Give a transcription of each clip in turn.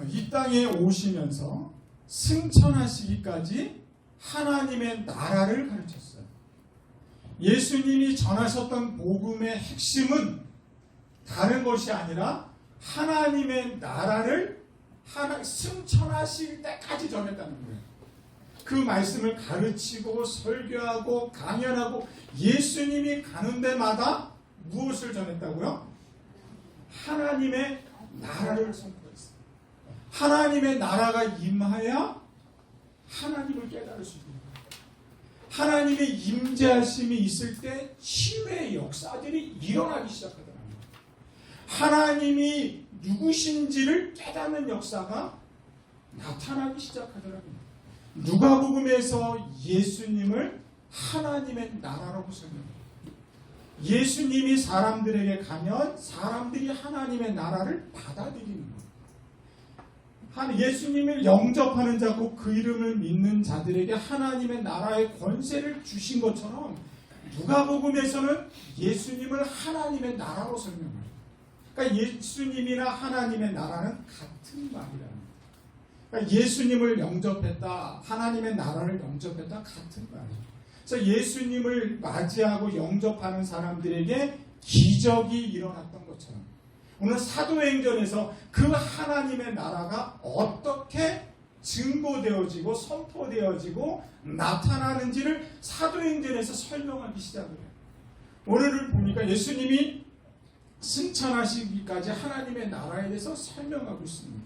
이 땅에 오시면서 승천하시기까지 하나님의 나라를 가르쳤어요. 예수님이 전하셨던 복음의 핵심은 다른 것이 아니라 하나님의 나라를 승천하실 때까지 전했다는 거예요. 그 말씀을 가르치고 설교하고 강연하고 예수님이 가는 데마다 무엇을 전했다고요? 하나님의 나라를 선포했어요. 하나님의 나라가 임하여 하나님을 깨달을 수 있는 거예요. 하나님의 임재하심이 있을 때 치유의 역사들이 일어나기 시작하더라고요. 하나님이 누구신지를 깨닫는 역사가 나타나기 시작하더라고요. 누가복음에서 예수님을 하나님의 나라라고 설명해요. 예수님이 사람들에게 가면 사람들이 하나님의 나라를 받아들이는 거예요. 예수님을 영접하는 자고 그 이름을 믿는 자들에게 하나님의 나라의 권세를 주신 것처럼 누가복음에서는 예수님을 하나님의 나라로 설명해요. 그러니까 예수님이나 하나님의 나라는 같은 말이라는 거예요. 그러니까 예수님을 영접했다, 하나님의 나라를 영접했다 같은 말이에요. 그래서 예수님을 맞이하고 영접하는 사람들에게 기적이 일어났던 것처럼 오늘 사도행전에서 그 하나님의 나라가 어떻게 증거되어지고 선포되어지고 나타나는지를 사도행전에서 설명하기 시작을 해요. 오늘을 보니까 예수님이 승천하시기까지 하나님의 나라에 대해서 설명하고 있습니다.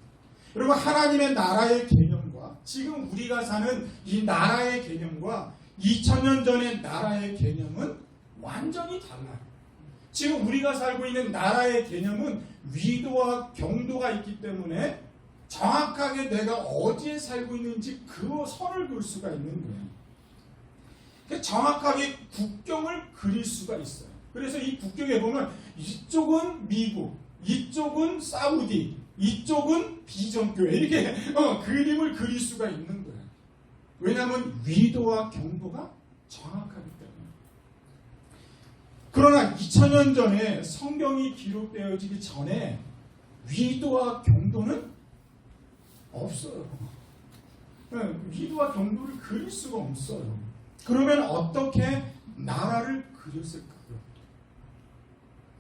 여러분, 하나님의 나라의 개념과 지금 우리가 사는 이 나라의 개념과 2000년 전의 나라의 개념은 완전히 달라요. 지금 우리가 살고 있는 나라의 개념은 위도와 경도가 있기 때문에 정확하게 내가 어디에 살고 있는지 그 선을 그을 수가 있는 거예요. 정확하게 국경을 그릴 수가 있어요. 그래서 이 국경에 보면 이쪽은 미국, 이쪽은 사우디, 이쪽은 비전교회 이렇게 그림을 그릴 수가 있는 거예요. 왜냐하면 위도와 경도가 정확하기 때문에. 그러나 2000년 전에 성경이 기록되어지기 전에 위도와 경도는 없어요. 위도와 경도를 그릴 수가 없어요. 그러면 어떻게 나라를 그렸을까요?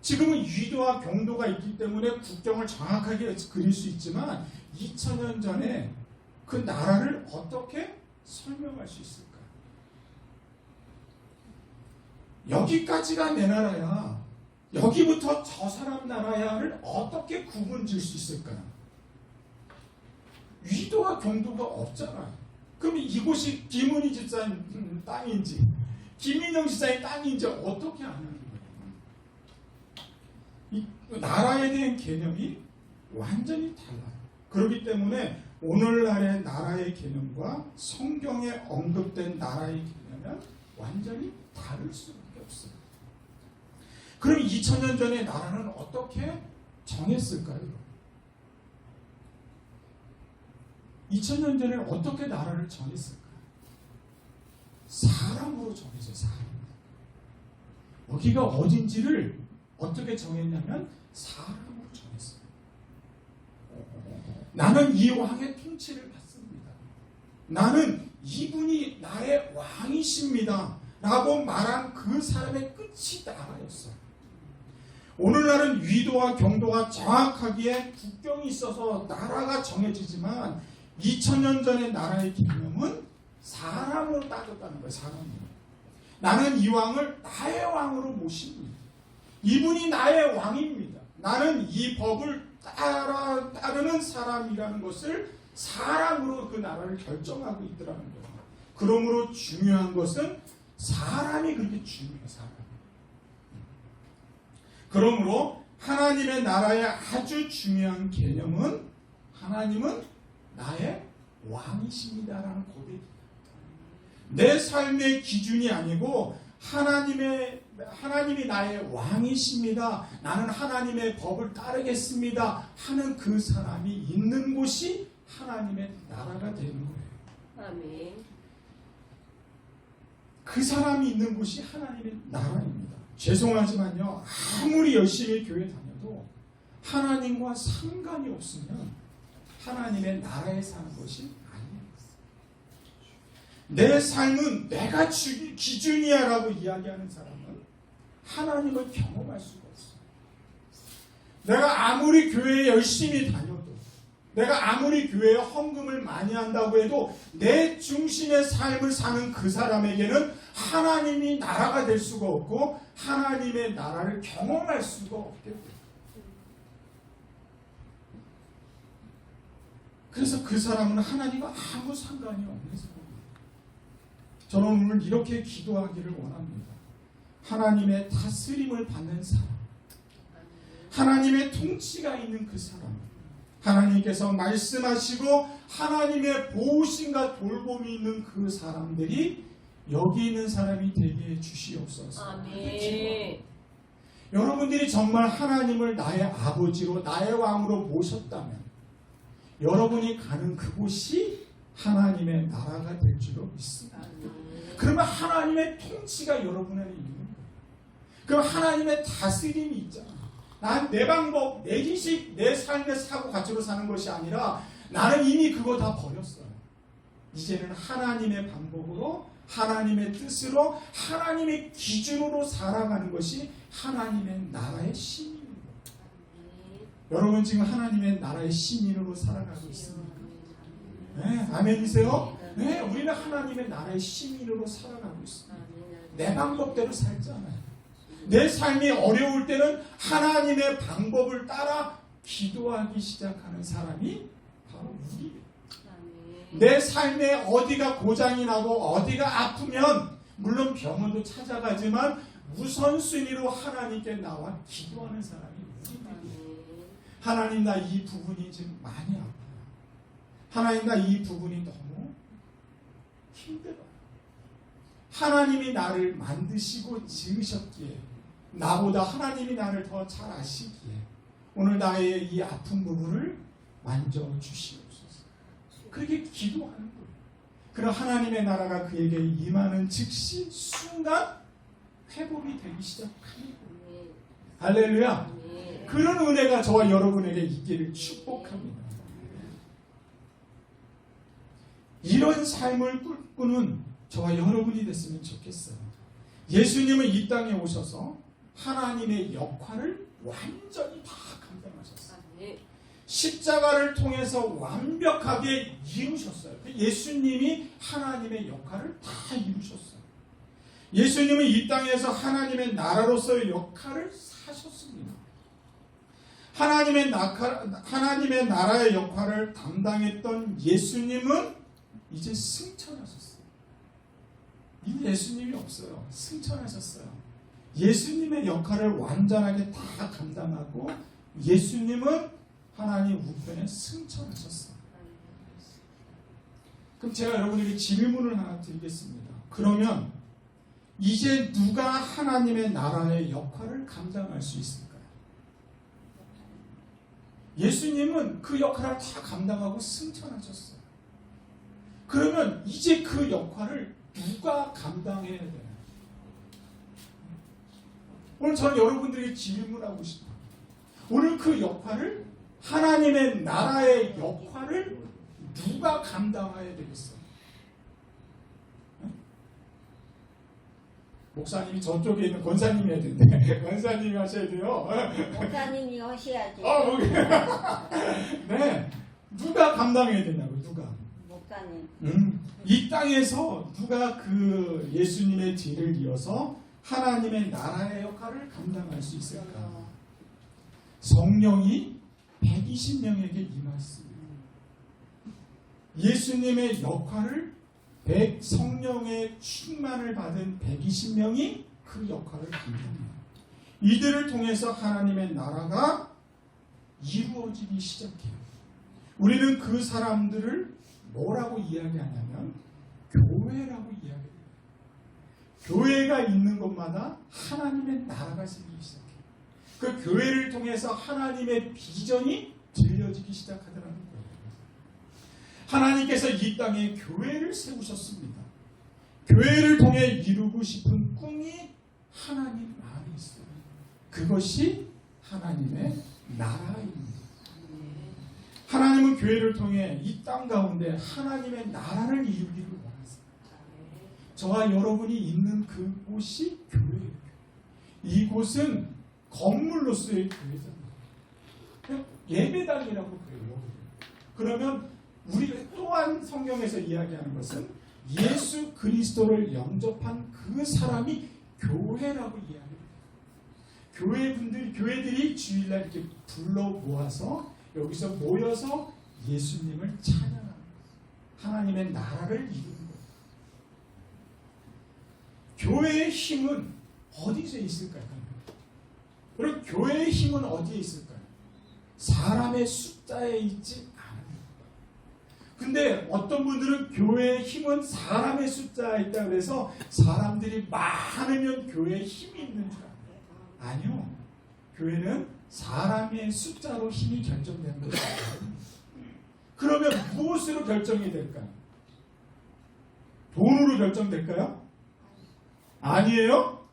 지금은 위도와 경도가 있기 때문에 국경을 정확하게 그릴 수 있지만 2000년 전에 그 나라를 어떻게 설명할 수 있을까? 여기까지가 내 나라야, 여기부터 저 사람 나라야를 어떻게 구분 지을 수 있을까? 위도와 경도가 없잖아요. 그럼 이곳이 김은희 집사님 땅인지 김인영 집사의 땅인지 어떻게 아는 거예요? 이 나라에 대한 개념이 완전히 달라요. 그렇기 때문에 오늘날의 나라의 개념과 성경에 언급된 나라의 개념은 완전히 다를 수밖에 없어요. 그럼 2000년 전의 나라는 어떻게 정했을까요? 2000년 전에 어떻게 나라를 정했을까요? 사람으로 정했어요. 사람. 여기가 어딘지를 어떻게 정했냐면 사람으로 정했어요. 나는 이 왕의 통치를 받습니다. 나는 이분이 나의 왕이십니다. 라고 말한 그 사람의 끝이 나라였어요. 오늘날은 위도와 경도가 정확하기에 국경이 있어서 나라가 정해지지만 2000년 전의 나라의 개념은 사람으로 따졌다는 거예요. 사람으로. 나는 이 왕을 나의 왕으로 모십니다. 이분이 나의 왕입니다. 나는 이 법을 따르는 사람이라는 것을 사람으로 그 나라를 결정하고 있더라는 거예요. 그러므로 중요한 것은 사람이 그렇게 중요해요. 사람. 그러므로 하나님의 나라의 아주 중요한 개념은 하나님은 나의 왕이십니다라는 고백입니다. 내 삶의 기준이 아니고 하나님이 나의 왕이십니다. 나는 하나님의 법을 따르겠습니다. 하는 그 사람이 있는 곳이 하나님의 나라가 되는 거예요. 아멘. 그 사람이 있는 곳이 하나님의 나라입니다. 죄송하지만요, 아무리 열심히 교회 다녀도 하나님과 상관이 없으면 하나님의 나라에 사는 것이 아니에요. 내 삶은 내가 기준이야 라고 이야기하는 사람은 하나님을 경험할 수가 없어요. 내가 아무리 교회에 열심히 다녀도, 내가 아무리 교회에 헌금을 많이 한다고 해도 내 중심의 삶을 사는 그 사람에게는 하나님이 나라가 될 수가 없고 하나님의 나라를 경험할 수가 없게 돼요. 그래서 그 사람은 하나님과 아무 상관이 없는 사람이에요. 저는 오늘 이렇게 기도하기를 원합니다. 하나님의 다스림을 받는 사람, 하나님의 통치가 있는 그 사람, 하나님께서 말씀하시고 하나님의 보호심과 돌봄이 있는 그 사람들이 여기 있는 사람이 되게 해주시옵소서. 아멘. 여러분들이 정말 하나님을 나의 아버지로 나의 왕으로 모셨다면 여러분이 가는 그곳이 하나님의 나라가 될 줄로 믿습니다. 그러면 하나님의 통치가 여러분 안에 있는 거예요. 그럼 하나님의 다스림이 있잖아. 난 내 방법, 내 기식, 내 삶의 사고 가치로 사는 것이 아니라 나는 이미 그거 다 버렸어요. 이제는 하나님의 방법으로, 하나님의 뜻으로, 하나님의 기준으로 살아가는 것이 하나님의 나라의 시민인 거예요. 여러분 지금 하나님의 나라의 시민으로 살아가고 있습니까? 네, 아멘이세요? 네, 우리는 하나님의 나라의 시민으로 살아가고 있습니다. 내 방법대로 살지 않아요. 내 삶이 어려울 때는 하나님의 방법을 따라 기도하기 시작하는 사람이 바로 우리예요. 내 삶에 어디가 고장이 나고 어디가 아프면 물론 병원도 찾아가지만 우선순위로 하나님께 나와 기도하는 사람이 우리예요. 하나님 나 이 부분이 지금 많이 아파요. 하나님 나 이 부분이 너무 힘들어요. 하나님이 나를 만드시고 지으셨기에 나보다 하나님이 나를 더 잘 아시기에 오늘 나의 이 아픈 부분을 만져주시옵소서. 그렇게 기도하는 거예요. 그럼 하나님의 나라가 그에게 임하는 즉시 순간 회복이 되기 시작합니다. 할렐루야. 그런 은혜가 저와 여러분에게 있기를 축복합니다. 이런 삶을 꿈꾸는 저와 여러분이 됐으면 좋겠어요. 예수님은 이 땅에 오셔서 하나님의 역할을 완전히 다 감당하셨어요. 십자가를 통해서 완벽하게 이루셨어요. 예수님이 하나님의 역할을 다 이루셨어요. 예수님은 이 땅에서 하나님의 나라로서의 역할을 사셨습니다. 하나님의 나라의 역할을 담당했던 예수님은 이제 승천하셨어요. 이제 예수님이 없어요. 승천하셨어요. 예수님의 역할을 완전하게 다 감당하고 예수님은 하나님 우편에 승천하셨어요. 그럼 제가 여러분에게 질문을 하나 드리겠습니다. 그러면 이제 누가 하나님의 나라의 역할을 감당할 수 있을까요? 예수님은 그 역할을 다 감당하고 승천하셨어요. 그러면 이제 그 역할을 누가 감당해야 되나요? 오늘 저는 여러분들에게 질문하고 싶어요. 오늘 그 역할을 하나님의 나라의 역할을 누가 감당해야 되겠어요? 목사님이 저쪽에 있는 권사님이 해야 된대. 권사님이 하셔야 돼요. 목사님이 하셔야지. 네. 누가 감당해야 되냐고, 누가. 목사님. 이 땅에서 누가 그 예수님의 뒤를 이어서 하나님의 나라의 역할을 감당할 수 있을까? 성령이 120명에게 임했습니다. 예수님의 역할을 성령의 충만을 받은 120명이 그 역할을 감당해요. 이들을 통해서 하나님의 나라가 이루어지기 시작해요. 우리는 그 사람들을 뭐라고 이야기하냐면 교회라고 이야기해요. 교회가 있는 곳마다 하나님의 나라가 생기기 시작해요. 그 교회를 통해서 하나님의 비전이 들려지기 시작하더라는 거예요. 하나님께서 이 땅에 교회를 세우셨습니다. 교회를 통해 이루고 싶은 꿈이 하나님 안에 있어요. 그것이 하나님의 나라입니다. 하나님은 교회를 통해 이 땅 가운데 하나님의 나라를 이루기를 원하세요. 저와 여러분이 있는 그곳이 교회예요. 이곳은 건물로서의 교회잖아요. 예배당이라고 그래요. 그러면 우리가 또한 성경에서 이야기하는 것은 예수 그리스도를 영접한 그 사람이 교회라고 이야기해요. 교회들이 주일날 이렇게 불러 모아서 여기서 모여서 예수님을 찬양하는 거예요. 하나님의 나라를 이루는 거예요. 교회의 힘은 어디서 있을까요? 그리고 교회의 힘은 어디에 있을까요? 사람의 숫자에 있지 않아요. 근데 어떤 분들은 교회의 힘은 사람의 숫자에 있다 그래서 사람들이 많으면 교회에 힘이 있는 줄 알아요. 아니요. 교회는 사람의 숫자로 힘이 결정되는 거예요. 그러면 무엇으로 결정이 될까요? 돈으로 결정될까요? 아니에요?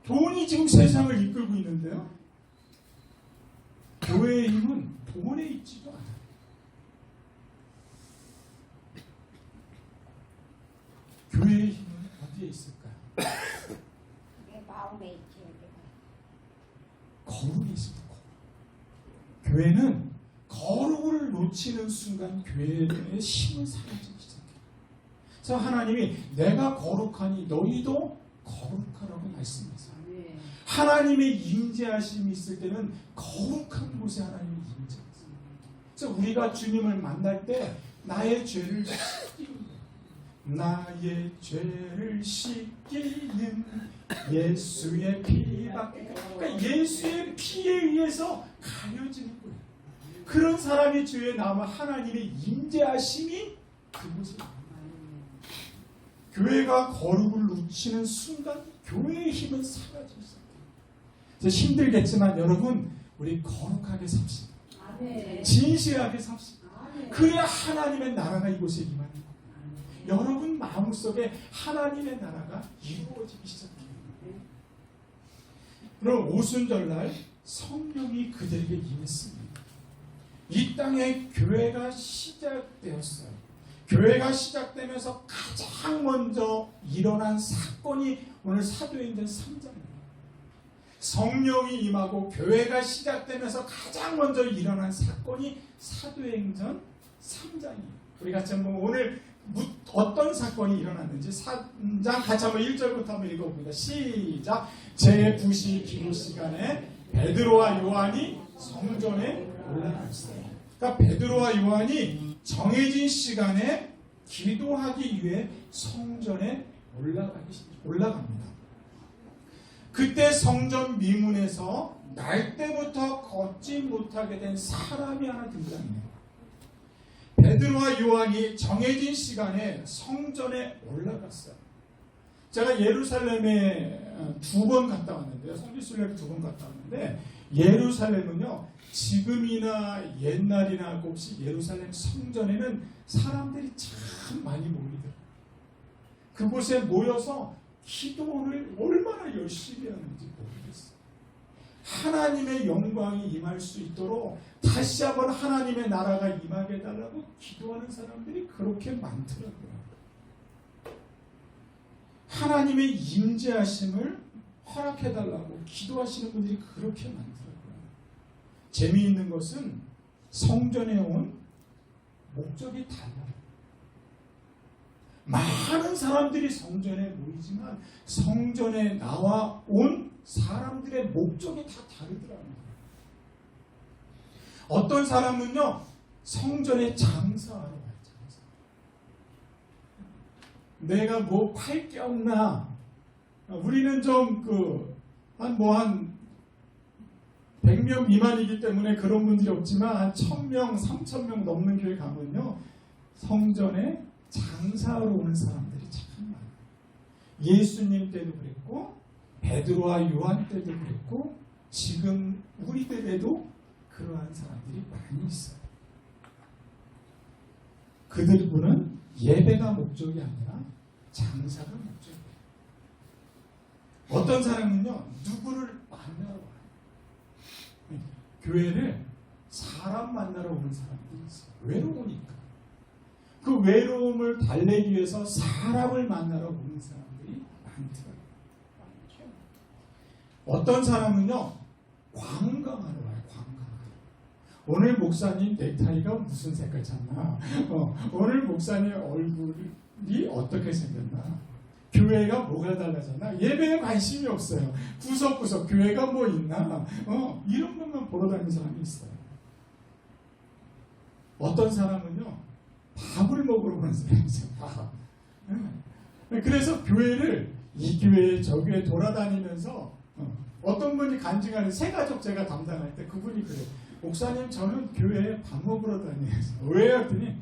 돈이 지금 세상을 이끌고 있는데요. 교회의 힘은 돈에 있지도 않아요. 교회의 힘은 어디에 있을까요? 내 마음에 있지. 거룩이 있습니다. 교회는 거룩을 놓치는 순간 교회의 힘은 사라지기 시작해요. 그래서 하나님이 내가 거룩하니 너희도 거룩하라고 말씀하세요. 하나님의 임재하심이 있을 때는 거룩한 곳에 하나님이 임재하세요. 그래서 우리가 주님을 만날 때 나의 죄를 씻기는 거예요. 나의 죄를 씻기는 예수의 피밖에. 그러니까 예수의 피에 의해서 가려지는 거예요. 그런 사람이 주에 남아 하나님의 임재하심이 그곳에 교회가 거룩을 놓치는 순간 교회의 힘은 사라지기 시작해요. 힘들겠지만 여러분 우리 거룩하게 삽시다. 진실하게 삽시다. 그래야 하나님의 나라가 이곳에 임하는 거예요. 여러분 마음속에 하나님의 나라가 이루어지기 시작해요. 그럼 오순절날 성령이 그들에게 임했습니다. 이 땅에 교회가 시작되었어요. 교회가 시작되면서 가장 먼저 일어난 사건이 오늘 사도행전 3장입니다. 성령이 임하고 교회가 시작되면서 가장 먼저 일어난 사건이 사도행전 3장이에요. 우리 같이 한번 오늘 어떤 사건이 일어났는지 3장 같이 한번 1절부터 한번 읽어봅니다. 시작. 제9시 기도 시간에 베드로와 요한이 성전에 올라갔어요. 그러니까 베드로와 요한이 정해진 시간에 기도하기 위해 성전에 올라갑니다. 그때 성전 미문에서 날 때부터 걷지 못하게 된 사람이 하나 등장해요. 베드로와 요한이 정해진 시간에 성전에 올라갔어요. 제가 예루살렘에 2번 갔다 왔는데요. 성지순례를 2번 갔다 왔는데 예루살렘은요. 지금이나 옛날이나 혹시 예루살렘 성전에는 사람들이 참 많이 모이더라고요. 그곳에 모여서 기도를 얼마나 열심히 하는지 모르겠어요. 하나님의 영광이 임할 수 있도록 다시 한번 하나님의 나라가 임하게 해달라고 기도하는 사람들이 그렇게 많더라고요. 하나님의 임재하심을 허락해달라고 기도하시는 분들이 그렇게 많더라고요. 재미있는 것은 성전에 온 목적이 달라요. 많은 사람들이 성전에 모이지만 성전에 나와 온 사람들의 목적이 다 다르더라고요. 어떤 사람은요 성전에 장사하러 가요. 내가 뭐 팔 게 없나? 우리는 좀 한 100명 미만이기 때문에 그런 분들이 없지만 한 1000명, 3000명 넘는 교회 가면요 성전에 장사하러 오는 사람들이 참 많아요. 예수님 때도 그랬고 베드로와 요한 때도 그랬고 지금 우리 때에도 그러한 사람들이 많이 있어요. 그들은 예배가 목적이 아니라 장사가 목적이에요. 어떤 사람은요 누구를 만나러 와요. 교회를 사람 만나러 오는 사람들이 있어요. 외로우니까. 그 외로움을 달래기 위해서 사람을 만나러 오는 사람들이 많더라고요. 어떤 사람은요, 관광하러 와요. 관광하러. 오늘 목사님 넥타이가 무슨 색깔 찼나? 오늘 목사님 얼굴이 어떻게 생겼나? 교회가 뭐가 달라졌나? 예배에 관심이 없어요. 구석구석 교회가 뭐 있나? 이런 것만 보러 다니는 사람이 있어요. 어떤 사람은요, 밥을 먹으러 오는 사람이 있어요. 밥. 그래서 교회를 이 교회 저 교회 돌아다니면서 어떤 분이 간증하는 새 가족 제가 담당할 때 그분이 그래요. 목사님 저는 교회에 밥 먹으러 다녀요. 왜? 했더니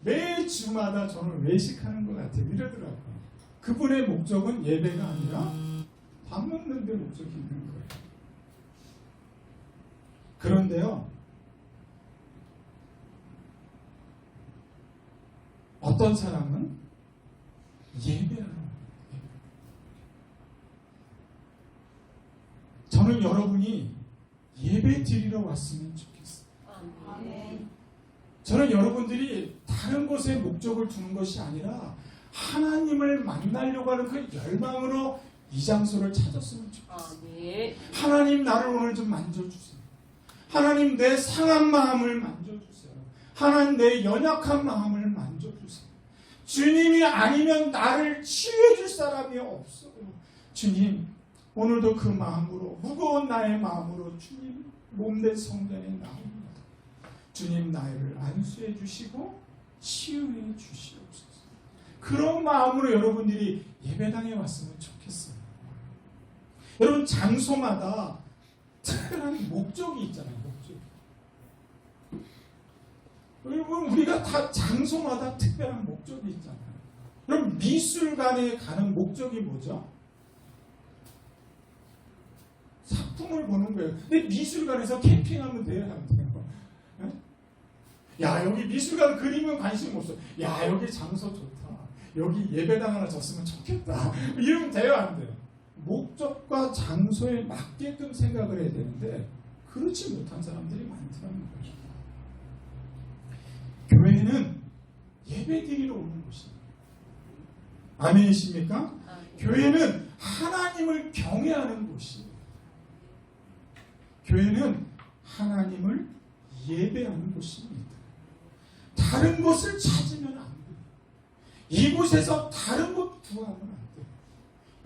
매 주마다 저는 외식하는 것 같아요. 이러더라고요. 그분의 목적은 예배가 아니라 밥 먹는 데 목적이 있는 거예요. 그런데요, 어떤 사람은 예배하러 와요. 저는 여러분이 예배 드리러 왔으면 좋겠어요. 저는 여러분들이 다른 곳에 목적을 두는 것이 아니라 하나님을 만나려고 하는 그 열망으로 이 장소를 찾았으면 좋겠어요. 하나님 나를 오늘 좀 만져주세요. 하나님 내 상한 마음을 만져주세요. 하나님 내 연약한 마음을 만져주세요. 주님이 아니면 나를 치유해 줄 사람이 없어요. 주님 오늘도 그 마음으로 무거운 나의 마음으로 주님 몸된 성전에 나옵니다. 주님 나를 안수해 주시고 치유해 주시옵소서. 그런 마음으로 여러분들이 예배당에 왔으면 좋겠어요. 여러분 장소마다 특별한 목적이 있잖아요. 목적. 여러분 우리가 다 장소마다 특별한 목적이 있잖아요. 그럼 미술관에 가는 목적이 뭐죠? 작품을 보는 거예요. 근데 미술관에서 캠핑하면 돼요? 안 돼요? 야 여기 미술관 그림은 관심 없어. 야 여기 장소 좋다. 여기 예배당 하나 졌으면 좋겠다. 이러면 돼요? 안 돼요? 목적과 장소에 맞게끔 생각을 해야 되는데 그렇지 못한 사람들이 많더라는 거죠. 교회는 예배드리러 오는 곳입니다. 아멘이십니까? 교회는 하나님을 경외하는 곳이에요. 교회는 하나님을 예배하는 곳입니다. 다른 곳을 찾으면 안 돼요. 이곳에서 다른 곳 구하면 안 돼요.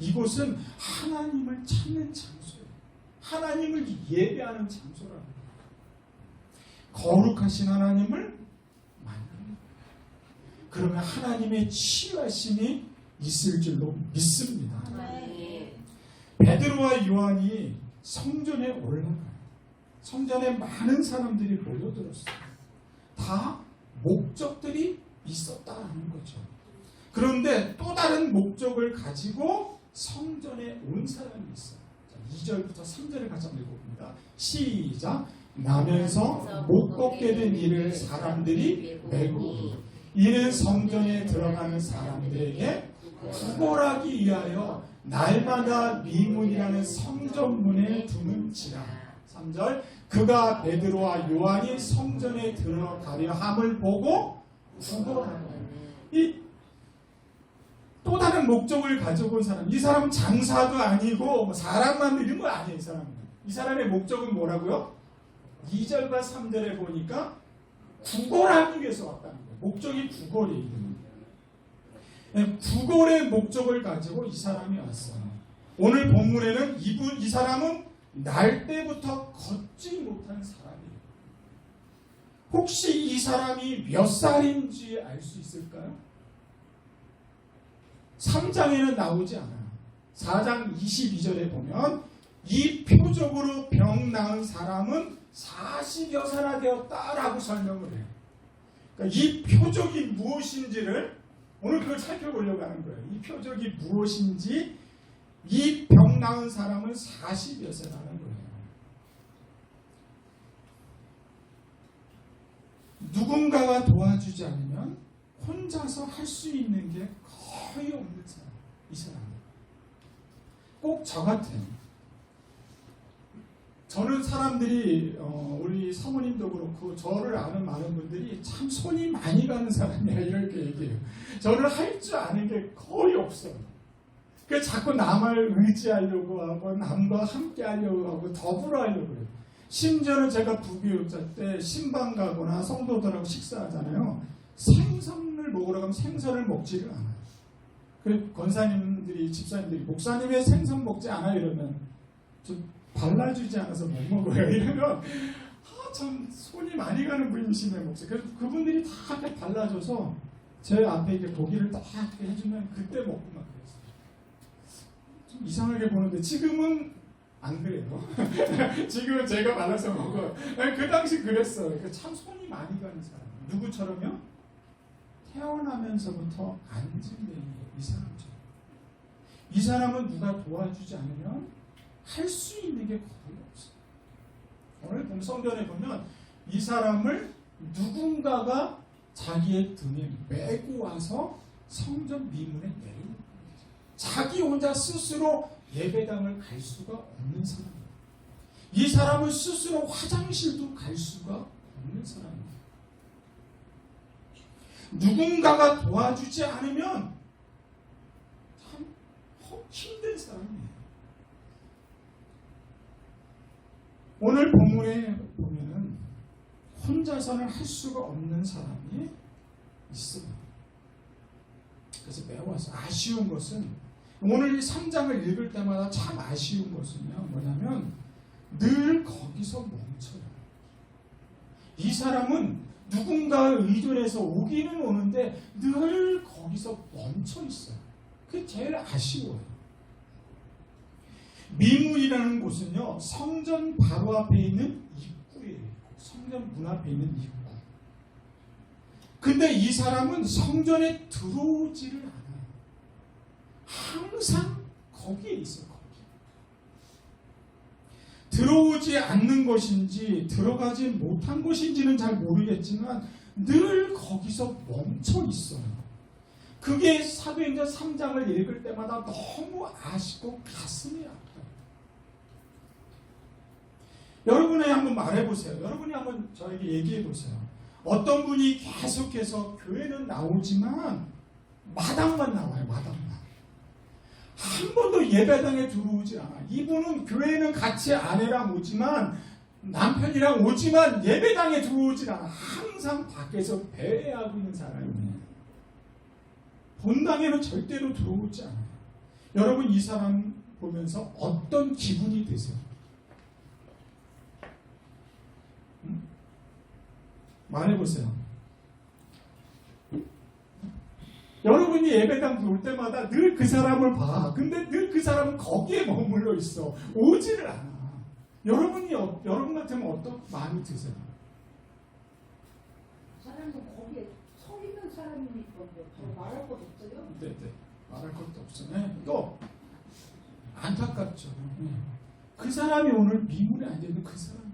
이곳은 하나님을 찾는 장소예요. 하나님을 예배하는 장소라는 거예요. 거룩하신 하나님을 만나는 거예요. 그러면 하나님의 치유하심이 있을 줄로 믿습니다. 베드로와 요한이 성전에 올라가요. 성전에 많은 사람들이 모여들었어요. 다 목적들이 있었다는 거죠. 그런데 또 다른 목적을 가지고 성전에 온 사람이 있어요. 2절부터 3절을 같이 한번 읽어봅니다. 시작. 나면서 못 걷게 된 이를 사람들이 메고 이는 성전에 들어가는 사람들에게 구걸하기 위하여 날마다 미문이라는 성전문에 두는지라. 3절. 그가 베드로와 요한이 성전에 들어가려 함을 보고 구걸하고. 이 또 다른 목적을 가지고 온 사람. 이 사람은 장사도 아니고 사람만 믿는 거 아니에요. 이 사람의 목적은 뭐라고요? 2절과 3절에 보니까 구걸하기 위해서 왔다는 거예요. 목적이 구걸이에요. 구걸의 목적을 가지고 이 사람이 왔어요. 오늘 본문에는 이 사람은 날 때부터 걷지 못한 사람이에요. 혹시 이 사람이 몇 살인지 알 수 있을까요? 3장에는 나오지 않아요. 4장 22절에 보면 이 표적으로 병 나은 사람은 40여 살나 되었다라고 설명을 해요. 그러니까 이 표적이 무엇인지를 오늘 그걸 살펴보려고 하는 거예요. 이 표적이 무엇인지 이 병 나은 사람은 40여 세라는 거예요. 누군가가 도와주지 않으면 혼자서 할 수 있는 게 거의 없는 사람. 이 사람은 꼭 저 같아요. 저는 사람들이 우리 사모님도 그렇고 저를 아는 많은 분들이 참 손이 많이 가는 사람이야 이렇게 얘기해요. 저는 할 줄 아는 게 거의 없어요. 그 자꾸 남을 의지하려고 하고 남과 함께 하려고 하고 더불어 하려고 해요. 심지어는 제가 부교육자 때 신방 가거나 성도들하고 식사하잖아요. 생선을 먹으러 가면 생선을 먹지를 않아요. 그 권사님들이 집사님들이 목사님 왜 생선 먹지 않아요? 이러면 좀 발라주지 않아서 못 먹어요. 이러면 참 손이 많이 가는 분이시네 목사. 그래서 그분들이 다 이렇게 발라줘서 제 앞에 이렇게 고기를 딱 해주면 그때 먹고 막 그랬어요. 좀 이상하게 보는데 지금은 안 그래요. 지금은 제가 발라서 먹어요. 그 당시 그랬어요. 참 손이 많이 가는 사람. 누구처럼요? 태어나면서부터 안진뱅이에요. 이 사람처럼. 이 사람은 누가 도와주지 않으면 할 수 있는 게 거의 없어요. 오늘 성전에 보면 이 사람을 누군가가 자기의 등에 메고 와서 성전 미문에 내리는 거예요. 자기 혼자 스스로 예배당을 갈 수가 없는 사람이에요. 이 사람은 스스로 화장실도 갈 수가 없는 사람이에요. 누군가가 도와주지 않으면 참 힘든 사람이에요. 오늘 본문에 보면은 혼자서는 할 수가 없는 사람이 있어요. 그래서 매우 아쉬운 것은 오늘 이 3장을 읽을 때마다 참 아쉬운 것은요. 뭐냐면 늘 거기서 멈춰요. 이 사람은 누군가에 의존해서 오기는 오는데 늘 거기서 멈춰 있어요. 그게 제일 아쉬워요. 미문이라는 곳은요, 성전 바로 앞에 있는 입구예요. 성전 문 앞에 있는 입구. 근데 이 사람은 성전에 들어오지를 않아요. 항상 거기에 있어요. 거기. 들어오지 않는 것인지 들어가지 못한 것인지는 잘 모르겠지만 늘 거기서 멈춰 있어요. 그게 사도행전 3장을 읽을 때마다 너무 아쉽고 가슴이 아파요. 여러분이 한번 말해보세요. 여러분이 한번 저에게 얘기해보세요. 어떤 분이 계속해서 교회는 나오지만 마당만 나와요. 마당만. 한 번도 예배당에 들어오지 않아요. 이분은 교회는 같이 아내랑 오지만 남편이랑 오지만 예배당에 들어오지 않아요. 항상 밖에서 배회하고 있는 사람이에요. 본당에는 절대로 들어오지 않아요. 여러분 이 사람 보면서 어떤 기분이 드세요? 말해보세요. 여러분이 예배당 들어올 때마다 늘 그 사람을 봐. 근데 늘 그 사람은 거기에 머물러 있어. 오지를 않아. 여러분 같으면 어떤 마음이 드세요? 사람도 거기에 서 있는 사람이니까 말할 것 없어요? 네. 말할 것도 없어요. 네. 또 안타깝죠. 네. 그 사람이 오늘 미문에 앉아있는 그 사람이에요.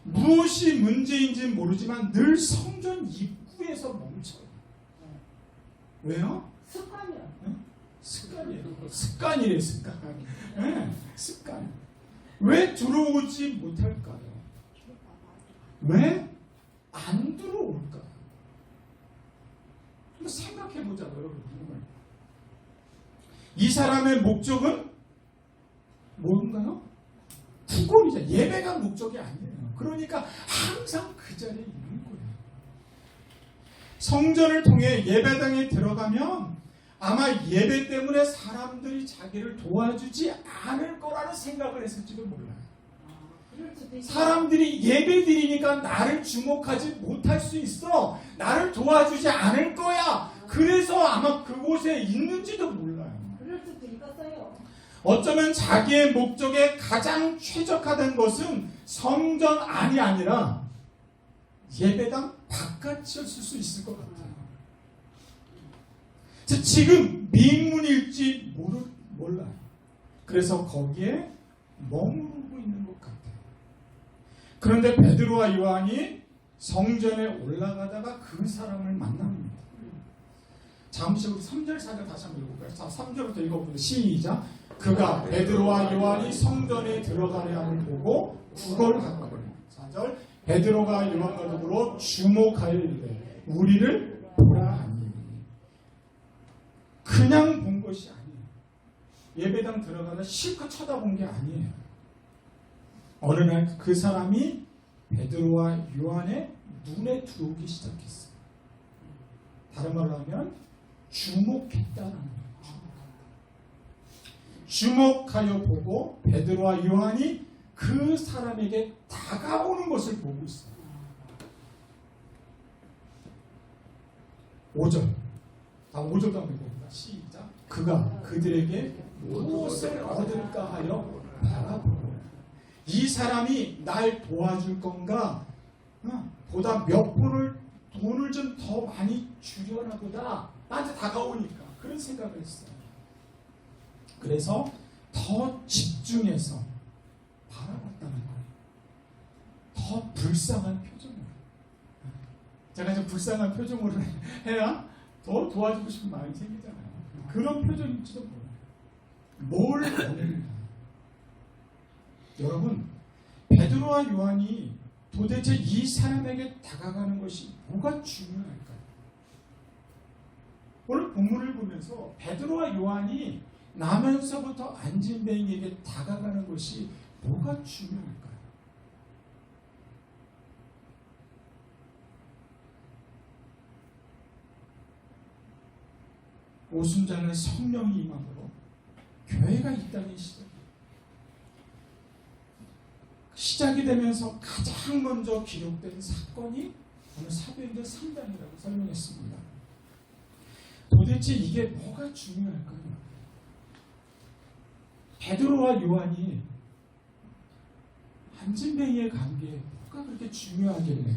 무엇이 문제인지는 모르지만 늘 성전 입구에서 멈춰요. 왜요? 습관이야. 네? 습관이에요. 습관이래요. 습관. 네. 습관. 왜 들어오지 못할까요? 왜 안 들어올까요? 한번 생각해보자고요. 여러분. 이 사람의 목적은 뭔가요? 구걸이죠. 예배가 목적이 아니에요. 그러니까 항상 그 자리에 있는 거예요. 성전을 통해 예배당에 들어가면 아마 예배 때문에 사람들이 자기를 도와주지 않을 거라는 생각을 했을지도 몰라요. 사람들이 예배 드리니까 나를 주목하지 못할 수 있어. 나를 도와주지 않을 거야. 그래서 아마 그곳에 있는지도 몰라요. 그럴 수도 있었어요. 어쩌면 자기의 목적에 가장 최적화된 것은 성전 안이 아니라 예배당 바깥이었을 수 있을 것 같아요. 지금 민문일지 몰라요. 그래서 거기에 머무르고 있는 것 같아요. 그런데 베드로와 요한이 성전에 올라가다가 그 사람을 만납니다. 잠시 우리 3절 4절 다시 한번 읽어볼까요? 자, 3절부터 읽어보면 시작. 그가 베드로와 요한이 성전에 들어가려 함을 보고 구걸하고 4절 베드로가 요한과 더불어 주목하여 이르되 우리를 보라 하니. 그냥 본 것이 아니에요. 예배당 들어가다 실컷 쳐다본 게 아니에요. 어느 날 그 사람이 베드로와 요한의 눈에 들어오기 시작했어요. 다른 말로 하면 주목했다는 거예요. 주목하여 보고 베드로와 요한이 그 사람에게 다가오는 것을 보고 있어요. 5절. 5절도 한번 읽어봅니다. 시작. 그가 그들에게 무엇을 얻을까 하여 바라보고 이 사람이 날 도와줄 건가? 보다 몇 분을 돈을 좀 더 많이 주려나 보다. 나한테 다가오니까 그런 생각을 했어요. 그래서 더 집중해서 바라봤다는 거예요. 더 불쌍한 표정으로. 제가 좀 불쌍한 표정으로 해야 더 도와주고 싶은 마음이 생기잖아요. 그런 표정일지도 몰라요. 뭘 원했냐. 여러분, 베드로와 요한이 도대체 이 사람에게 다가가는 것이 뭐가 중요할까요? 오늘 본문을 보면서 베드로와 요한이 나면서부터 안진뱅이에게 다가가는 것이 뭐가 중요할까요? 오순절날 성령이 임함으로 교회가 있다는 시작이 되면서 가장 먼저 기록된 사건이 오늘 사도행전 3장이라고 설명했습니다. 도대체 이게 뭐가 중요할까요? 베드로와 요한이 안진뱅이의 관계에 뭐가 그렇게 중요하길래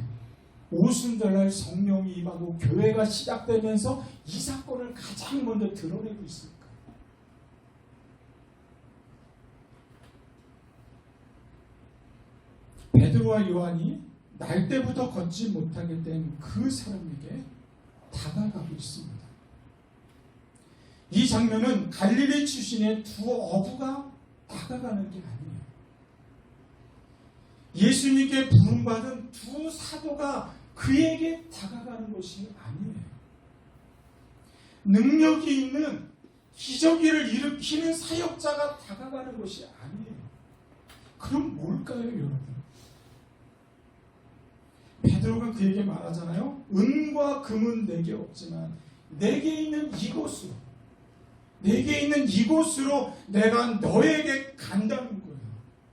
오순절날 성령이 임하고 교회가 시작되면서 이 사건을 가장 먼저 드러내고 있을까? 베드로와 요한이 날 때부터 걷지 못하게 된 그 사람에게 다가가고 있습니다. 이 장면은 갈릴리 출신의 두 어부가 다가가는 게 아니에요. 예수님께 부름받은 두 사도가 그에게 다가가는 것이 아니에요. 능력이 있는 기적일을 일으키는 사역자가 다가가는 것이 아니에요. 그럼 뭘까요, 여러분? 베드로가 그에게 말하잖아요. 은과 금은 내게 없지만 내게 있는 이곳으로 내가 너에게 간다는 거예요.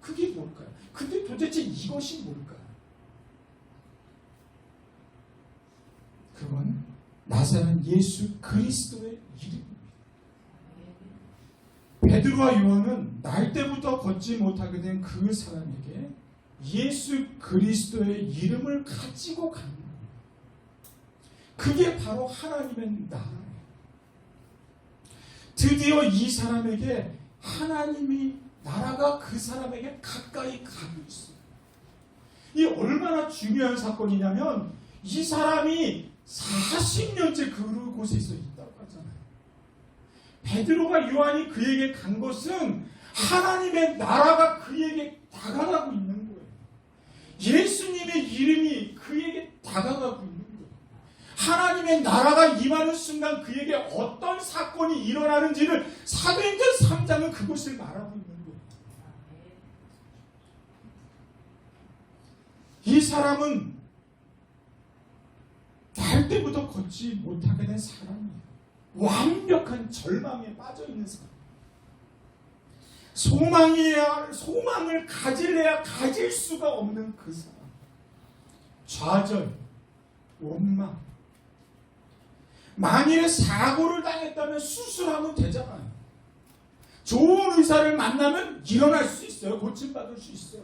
그게 뭘까요? 근데 도대체 이것이 뭘까요? 그건 나사렛 예수 그리스도의 이름입니다. 베드로와 요한은 날 때부터 걷지 못하게 된 그 사람에게 예수 그리스도의 이름을 가지고 가는 거예요. 그게 바로 하나님의 나라예요. 드디어 이 사람에게 하나님이 나라가 그 사람에게 가까이 가고 있어요. 이 얼마나 중요한 사건이냐면 이 사람이 40년째 그곳에 있다고 하잖아요. 베드로가 요한이 그에게 간 것은 하나님의 나라가 그에게 다가가고 있는 거예요. 예수님의 이름이 그에게 다가가고 있는 거예요. 하나님의 나라가 임하는 순간 그에게 어떤 사건이 일어나는지를 사도행전 3장은 그것을 말하고 있는 거예요. 이 사람은 날 때부터 걷지 못하게 된 사람이에요. 완벽한 절망에 빠져있는 사람. 소망을 가질래야 가질 수가 없는 그 사람. 좌절, 원망. 만일에 사고를 당했다면 수술하면 되잖아요. 좋은 의사를 만나면 일어날 수 있어요. 고침받을 수 있어요.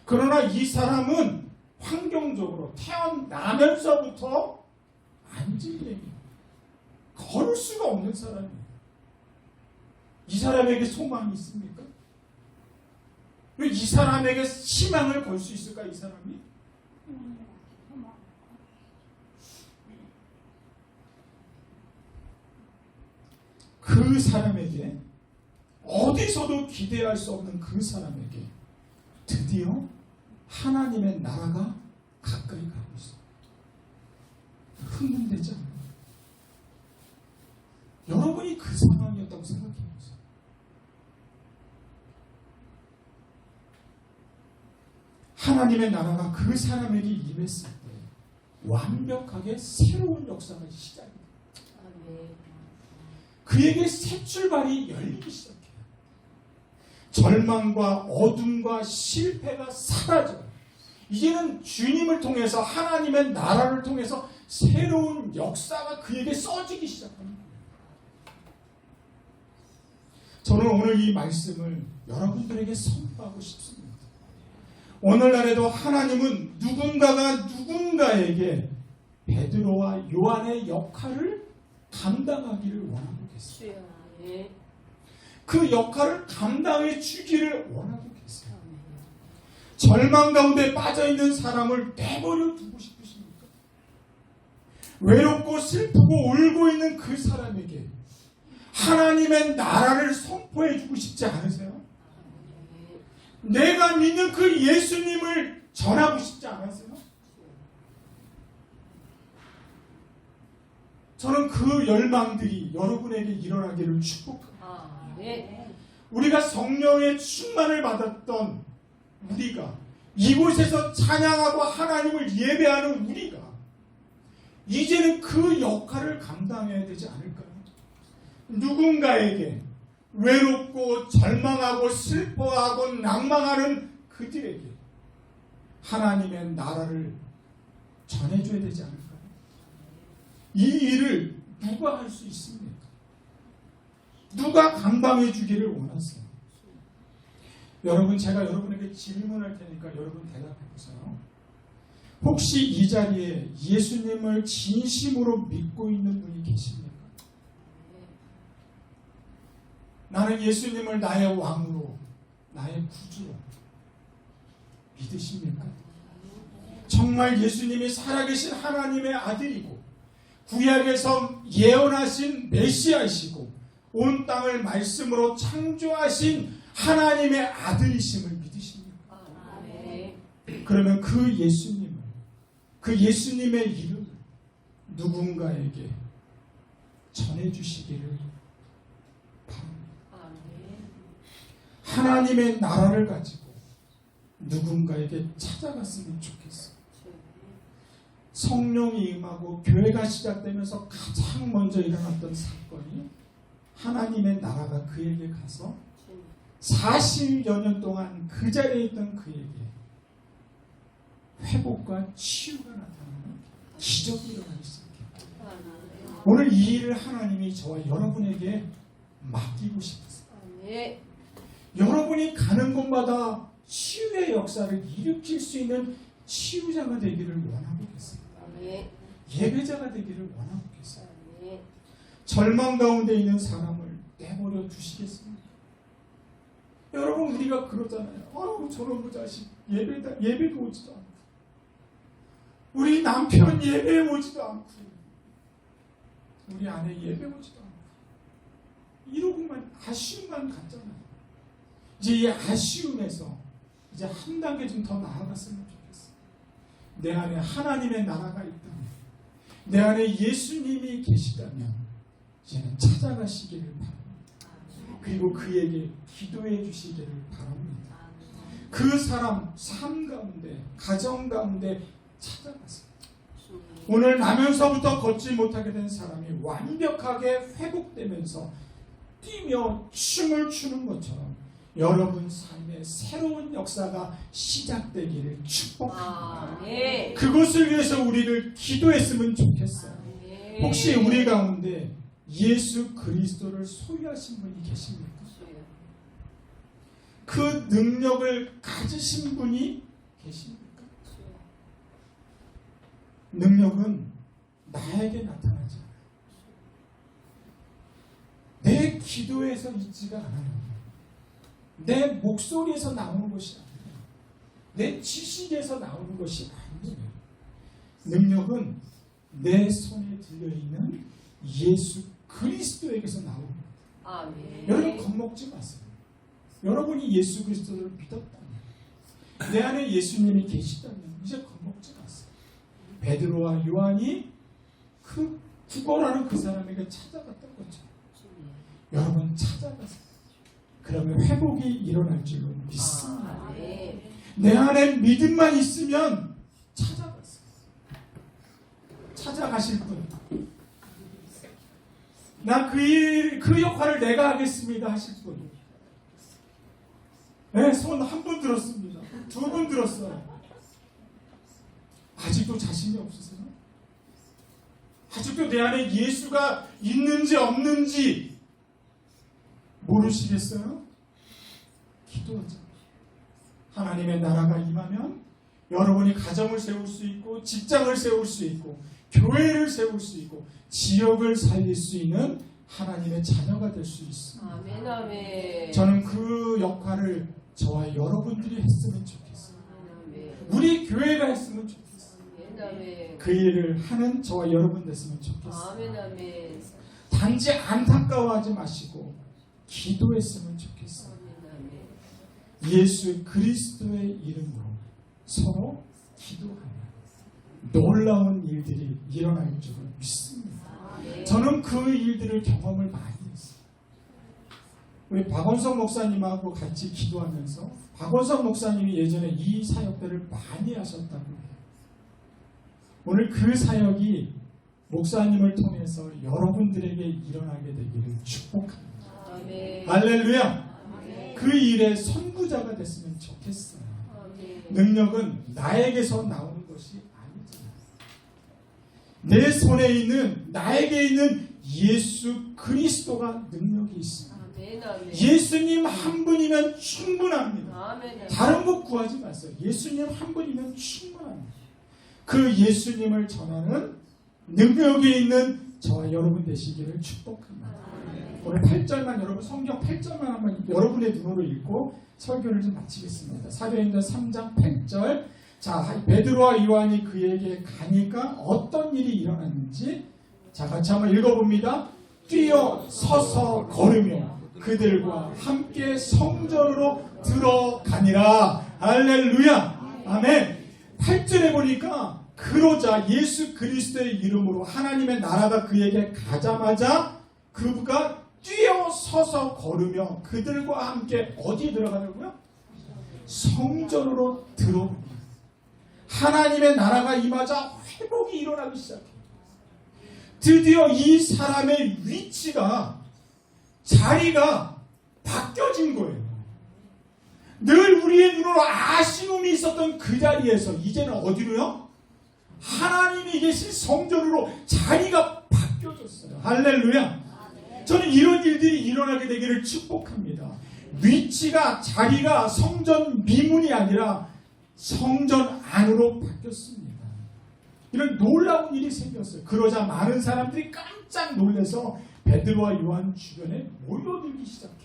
그러나 이 사람은 환경적으로 태어나면서부터 안진뱅이, 걸을 수가 없는 사람이에요. 이 사람에게 소망이 있습니까? 왜 이 사람에게 희망을 걸 수 있을까, 이 사람이? 그 사람에게, 어디서도 기대할 수 없는 그 사람에게 드디어 하나님의 나라가 가까이 가고 있어. 흥분되지 않아요. 여러분이 그 상황이었다고 생각해 보세요. 하나님의 나라가 그 사람에게 임했을 때 완벽하게 새로운 역사가 시작합니다. 그에게 새 출발이 열리기 시작해요. 절망과 어둠과 실패가 사라져요. 이제는 주님을 통해서, 하나님의 나라를 통해서 새로운 역사가 그에게 써지기 시작합니다. 저는 오늘 이 말씀을 여러분들에게 선포하고 싶습니다. 오늘날에도 하나님은 누군가가 누군가에게 베드로와 요한의 역할을 감당하기를 원하고 계세요. 그 역할을 감당해 주기를 원하고 계세요. 절망 가운데 빠져있는 사람을 내버려 두고 싶으십니까? 외롭고 슬프고 울고 있는 그 사람에게 하나님의 나라를 선포해 주고 싶지 않으세요? 내가 믿는 그 예수님을 전하고 싶지 않으세요? 저는 그 열망들이 여러분에게 일어나기를 축복합니다. 우리가 성령의 충만을 받았던 우리가, 이곳에서 찬양하고 하나님을 예배하는 우리가 이제는 그 역할을 감당해야 되지 않을까요? 누군가에게 외롭고 절망하고 슬퍼하고 낭망하는 그들에게 하나님의 나라를 전해줘야 되지 않을까요? 이 일을 누가 할 수 있습니까? 누가 감당해 주기를 원하세요? 여러분, 제가 여러분에게 질문할 테니까 여러분 대답해 보세요. 혹시 이 자리에 예수님을 진심으로 믿고 있는 분이 계십니까? 나는 예수님을 나의 왕으로, 나의 구주로 믿으십니까? 정말 예수님이 살아계신 하나님의 아들이고 구약에서 예언하신 메시아이시고 온 땅을 말씀으로 창조하신 하나님의 아들이심을 믿으십니까? 그러면 그 예수님을, 그 예수님의 이름을 누군가에게 전해주시기를 바랍니다. 하나님의 나라를 가지고 누군가에게 찾아갔으면 좋겠어요. 성령이 임하고 교회가 시작되면서 가장 먼저 일어났던 사건이 하나님의 나라가 그에게 가서 40여 년 동안 그 자리에 있던 그에게 회복과 치유가 나타나는 기적이 일어나기 시작해요. 오늘 이 일을 하나님이 저와 여러분에게 맡기고 싶으세요. 여러분이 가는 곳마다 치유의 역사를 일으킬 수 있는 치유자가 되기를 원하고 계십니다. 예배자가 되기를 원하고 계세요. 절망 가운데 있는 사람을 내버려 두시겠습니까? 여러분, 우리가 그러잖아요. 아유, 저런 자식 예배도 오지도 않고, 우리 남편 예배 오지도 않고, 우리 아내 예배 오지도 않고, 이러고만 아쉬움만 갖잖아요. 이제 이 아쉬움에서 이제 한 단계 좀 더 나아갔으면 좋겠어요. 내 안에 하나님의 나라가 있다면, 내 안에 예수님이 계시다면 이제는 찾아가시기를 바랍니다. 그리고 그에게 기도해 주시기를 바랍니다. 그 사람 삶 가운데, 가정 가운데 찾아가세요. 오늘 나면서부터 걷지 못하게 된 사람이 완벽하게 회복되면서 뛰며 춤을 추는 것처럼 여러분 삶에 새로운 역사가 시작되기를 축복합니다. 그것을 위해서 우리를 기도했으면 좋겠어요. 혹시 우리 가운데 예수 그리스도를 소유하신 분이 계십니까? 그 능력을 가지신 분이 계십니까? 능력은 나에게 나타나지 않아요. 내 기도에서 있지가 않아요. 내 목소리에서 나오는 것이 아니에요. 내 지식에서 나오는 것이 아니에요. 능력은 내 손에 들려있는 예수 그리스도에게서 나옵니다. 아멘. 여러분 겁먹지 마세요. 여러분이 예수 그리스도를 믿었다면, 내 안에 예수님이 계시다면 이제 겁먹지 마세요. 베드로와 요한이 그 구걸하는 그 사람에게 찾아갔던 거죠. 여러분 찾아가세요. 그러면 회복이 일어날 줄로 믿습니다. 아멘. 내 안에 믿음만 있으면 찾아가세요. 찾아가실 분. 나 그 역할을 내가 하겠습니다 하실 분. 네, 손 한 분 들었습니다. 두 분 들었어요. 아직도 자신이 없으세요? 아직도 내 안에 예수가 있는지 없는지 모르시겠어요? 기도하자. 하나님의 나라가 임하면 여러분이 가정을 세울 수 있고, 직장을 세울 수 있고, 교회를 세울 수 있고, 지역을 살릴 수 있는 하나님의 자녀가 될 수 있습니다. 아멘. 아멘. 저는 그 역할을 저와 여러분들이 했으면 좋겠어요. 아멘. 우리 교회가 했으면 좋겠어요. 아멘. 그 일을 하는 저와 여러분 됐으면 좋겠어요. 아멘. 아멘. 단지 안타까워하지 마시고 기도했으면 좋겠어요. 아멘. 예수 그리스도의 이름으로 서로 기도하며 놀라운 일들이 일어날 줄을 믿습니다. 아멘. 저는 그 일들을 경험을 많이 했어요. 우리 박원석 목사님하고 같이 기도하면서 박원석 목사님이 예전에 이 사역들을 많이 하셨다고 해요. 오늘 그 사역이 목사님을 통해서 여러분들에게 일어나게 되기를 축복합니다. 아멘. 할렐루야! 아멘. 그 일의 선구자가 됐으면 좋겠어요. 아멘. 능력은 나에게서 나오는 것이 아니잖아요. 내 손에 있는, 나에게 있는 예수 그리스도가 능력이 있습니다. 아멘. 아멘. 예수님 한 분이면 충분합니다. 아멘. 다른 것 구하지 마세요. 예수님 한 분이면 충분합니다. 그 예수님을 전하는 능력이 있는 저와 여러분 되시기를 축복합니다. 오늘 8절만 여러분 성경 8절만 한번 여러분의 눈으로 읽고 설교를 좀 마치겠습니다. 사도행전 3장 8절. 자, 베드로와 요한이 그에게 가니까 어떤 일이 일어났는지 자, 같이 한번 읽어봅니다. 뛰어 서서 걸으며 그들과 함께 성전으로 들어가니라. 할렐루야. 아멘. 8절에 보니까 그러자 예수 그리스도의 이름으로 하나님의 나라가 그에게 가자마자 그가 뛰어 서서 걸으며 그들과 함께 어디에 들어가냐고요? 성전으로 들어옵니다. 하나님의 나라가 임하자 회복이 일어나기 시작해요. 드디어 이 사람의 위치가, 자리가 바뀌어진 거예요. 늘 우리의 눈으로 아쉬움이 있었던 그 자리에서 이제는 어디로요? 하나님이 계신 성전으로 자리가 바뀌어졌어요. 할렐루야. 저는 이런 일들이 일어나게 되기를 축복합니다. 위치가, 자리가 성전 미문이 아니라 성전 안으로 바뀌었습니다. 이런 놀라운 일이 생겼어요. 그러자 많은 사람들이 깜짝 놀라서 베드로와 요한 주변에 몰려들기 시작해요.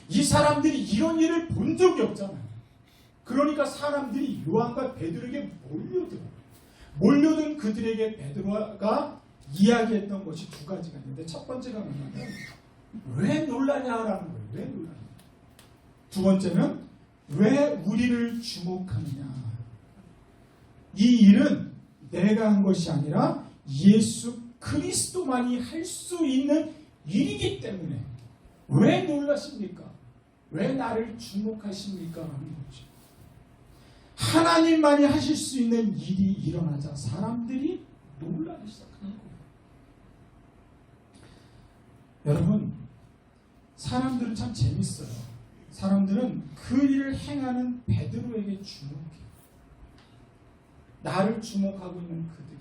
이 사람들이 이런 일을 본 적이 없잖아요. 그러니까 사람들이 요한과 베드로에게 몰려든 그들에게 베드로가 이야기했던 것이 두 가지가 있는데, 첫 번째가 뭐냐면 왜 놀라냐라는 거예요. 왜 놀라냐. 두 번째는 왜 우리를 주목하느냐. 이 일은 내가 한 것이 아니라 예수 그리스도만이 할 수 있는 일이기 때문에 왜 놀라십니까? 왜 나를 주목하십니까? 하는 거죠. 하나님만이 하실 수 있는 일이 일어나자 사람들이 놀라기 시작하는 거예요. 여러분, 사람들은 참 재밌어요. 사람들은 그 일을 행하는 베드로에게 주목해요. 나를 주목하고 있는 그들.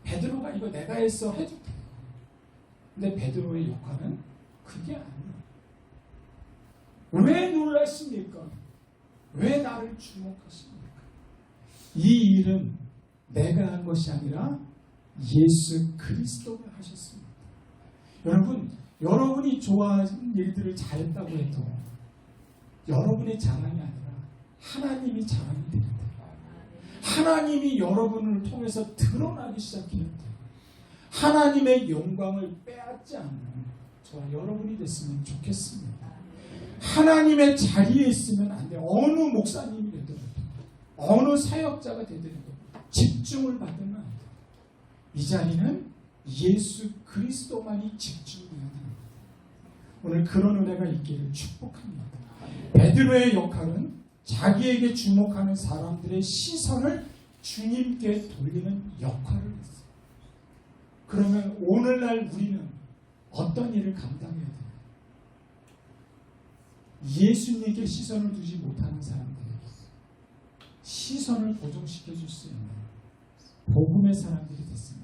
베드로가 이거 내가 했어 해도 돼요. 근데 베드로의 역할은 그게 아니에요. 왜 놀라십니까? 왜 나를 주목하십니까? 이 일은 내가 한 것이 아니라 예수 그리스도가 하셨습니다. 여러분, 여러분이 좋아하는 일들을 잘했다고 해도 여러분의 자랑이 아니라 하나님이 자랑이 되는 거예요. 하나님이 여러분을 통해서 드러나기 시작해야 돼요. 하나님의 영광을 빼앗지 않는 저와 여러분이 됐으면 좋겠습니다. 하나님의 자리에 있으면 안 돼요. 어느 목사님이 되더라도 어느 사역자가 되더라도 집중을 받으면 안 돼요. 이 자리는 예수 그리스도만이 집중해야 됩니다. 오늘 그런 은혜가 있기를 축복합니다. 베드로의 역할은 자기에게 주목하는 사람들의 시선을 주님께 돌리는 역할을 했어요. 그러면 오늘날 우리는 어떤 일을 감당해야 돼요? 예수님께 시선을 두지 못하는 사람들에게 시선을 고정시켜 줄 수 있는 복음의 사람들이 됐습니다.